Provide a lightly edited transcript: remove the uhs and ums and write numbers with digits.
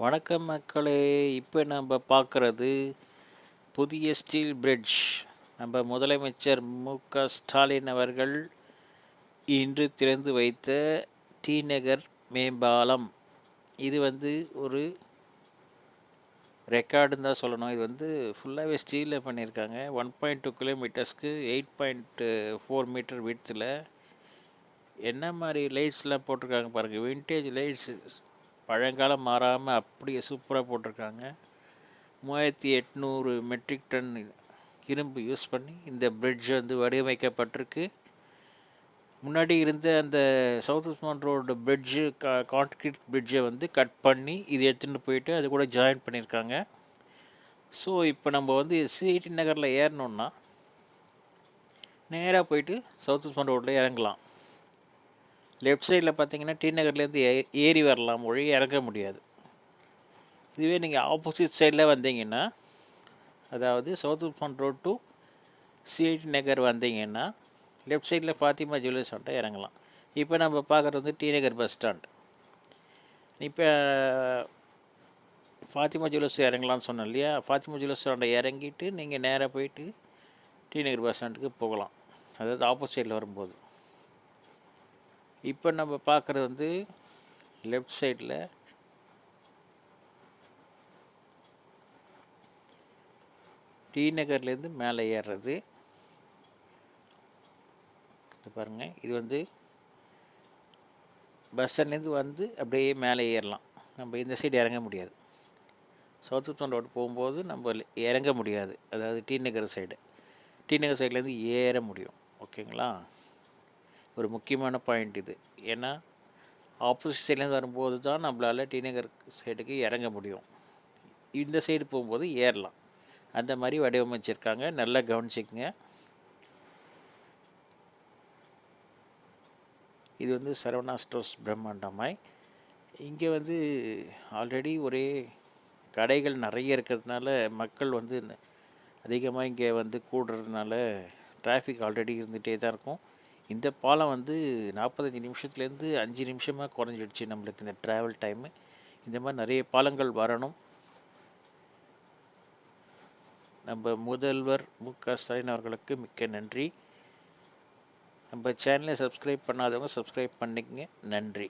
வணக்கம் மக்களே. இப்போ நம்ம பார்க்குறது புதிய ஸ்டீல் பிரிட்ஜ். நம்ம முதலமைச்சர் மு.க. ஸ்டாலின் அவர்கள் இன்று திறந்து வைத்த டி நகர் மேம்பாலம். இது ஒரு ரெக்கார்டுன்னு தான் சொல்லணும். இது ஃபுல்லாகவே ஸ்டீலில் பண்ணியிருக்காங்க. 1.2 கிலோமீட்டர்ஸ்க்கு 8.4 மீட்டர் விட்த்தில் என்ன மாதிரி லைட்ஸ்லாம் போட்டிருக்காங்க பாருங்கள். விண்டேஜ் லைட்ஸ், பழங்காலம் மாறாமல் அப்படியே சூப்பராக போட்டிருக்காங்க. 3800 மெட்ரிக் டன் இரும்பு யூஸ் பண்ணி இந்த பிரிட்ஜ் வடிவமைக்கப்பட்டிருக்கு. முன்னாடி இருந்த அந்த south Usman road bridge, concrete பிரிட்ஜை கட் பண்ணி இது எடுத்துகிட்டு போயிட்டு அது கூட ஜாயின் பண்ணியிருக்காங்க. ஸோ இப்போ நம்ம சிஐடி நகரில் ஏறணுன்னா நேராக போயிட்டு சவுத் உஸ்மான் ரோட்டில் இறங்கலாம். லெஃப்ட் சைடில் பார்த்தீங்கன்னா டி நகர்லேருந்து ஏறி வரலாம், மொழி இறங்க முடியாது. இதுவே நீங்கள் ஆப்போசிட் சைடில் வந்தீங்கன்னா, அதாவது south Usman road to CIT Nagar வந்தீங்கன்னா லெஃப்ட் சைடில் ஃபாத்திமா ஜுவல்லர்ஸ் வந்துட்டு இறங்கலாம். இப்போ நம்ம பார்க்குறது டி நகர் பஸ் ஸ்டாண்ட். இப்போ ஃபாத்திமா ஜுவல்லர்ஸ் இறங்கலான்னு சொன்னோம் இல்லையா? ஃபாத்திமா ஜுவல்லர்ஸ் இறங்கிட்டு நீங்கள் நேராக போயிட்டு டி நகர் பஸ் ஸ்டாண்டுக்கு போகலாம், அதாவது ஆப்போசிட்டில் வரும்போது. இப்போ நம்ம பார்க்குறது லெஃப்ட் சைடில் டி நகர்லேருந்து மேலே ஏறுறது. பாருங்கள், இது பஸ் ஸ்டாண்ட்லேருந்து அப்படியே மேலே ஏறலாம். நம்ம இந்த சைடு இறங்க முடியாது. சவுத் உஸ்மான் ரோடு போகும்போது நம்ம இறங்க முடியாது, அதாவது டி நகர் சைடு. டி நகர் சைட்லேருந்து ஏற முடியும். ஓகேங்களா? ஒரு முக்கியமான பாயிண்ட் இது. ஏன்னா ஆப்போசிட் சைட்லேருந்து வரும்போது தான் நம்மளால் டி நகர் சைடுக்கு இறங்க முடியும். இந்த சைடு போகும்போது ஏறலாம். அந்த மாதிரி வடிவமைச்சிருக்காங்க. நல்லா கவனிச்சிக்கங்க. இது சரவணா ஸ்டோர்ஸ் பிரம்மாண்டமாய். இங்கே ஆல்ரெடி ஒரே கடைகள் நிறைய இருக்கிறதுனால மக்கள் அதிகமாக இங்கே கூடுறதுனால டிராஃபிக் ஆல்ரெடி இருந்துகிட்டே தான் இருக்கும். இந்த பாலம் 45 நிமிஷத்துலேருந்து 5 நிமிஷமாக குறைஞ்சிடுச்சு நம்மளுக்கு இந்த ட்ராவல் டைமு. இந்த மாதிரி நிறைய பாலங்கள் வரணும். நம்ம முதல்வர் மு.க. ஸ்டாலின் அவர்களுக்கு மிக்க நன்றி. நம்ம சேனலை சப்ஸ்கிரைப் பண்ணாதவங்க சப்ஸ்கிரைப் பண்ணிக்கங்க. நன்றி.